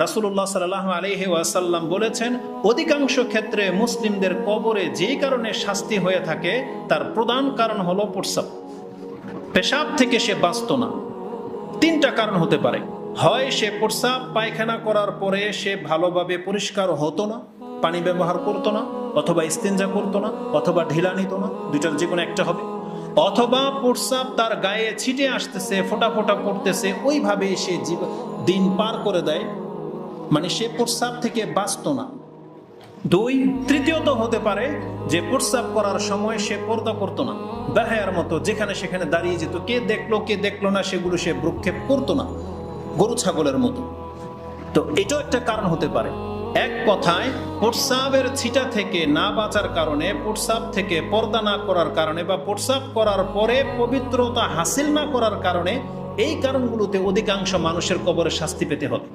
রাসূলুল্লাহ সাল্লাল্লাহু আলাইহি ওয়াসাল্লাম বলেছেন, অধিকাংশ ক্ষেত্রে মুসলিমদের কবরে যে কারণে শাস্তি হয়ে থাকে তার প্রধান কারণ হলো প্রস্রাব। পেশাব থেকে সে বাঁচত না। তিনটা কারণ হতে পারে। হয় সে প্রস্রাব পায়খানা করার পরে সে ভালোভাবে পরিষ্কার হতো না, পানি ব্যবহার করতো না, অথবা ইস্তিনজা করতো না, অথবা ঢিলা নিত না, দুইটার যে কোনো একটা হবে। অথবা প্রস্রাব তার গায়ে ছিটে আসতেছে, ফোঁটা ফোঁটা পড়তেছে, ওইভাবে সে দিন পার করে দেয়, মানে সে প্রস্রাব থেকে বাঁচত না। তৃতীয়ত হতে পারে যে প্রস্রাব করার সময় সে পর্দা করতো না, বেহায়ার মতো যেখানে সেখানে দাঁড়িয়ে যেত, কে দেখলো না সেগুলো সে ভ্রুক্ষেপ করতো না, গরু ছাগলের মতো। তো এটাও একটা কারণ হতে পারে। এক কথায় প্রস্রাবের ছিটা থেকে না বাঁচার কারণে, প্রস্রাব থেকে পর্দা না করার কারণে, বা প্রস্রাব করার পরে পবিত্রতা হাসিল না করার কারণে, এই কারণগুলোতে অধিকাংশ মানুষের কবরে শাস্তি পেতে হবে।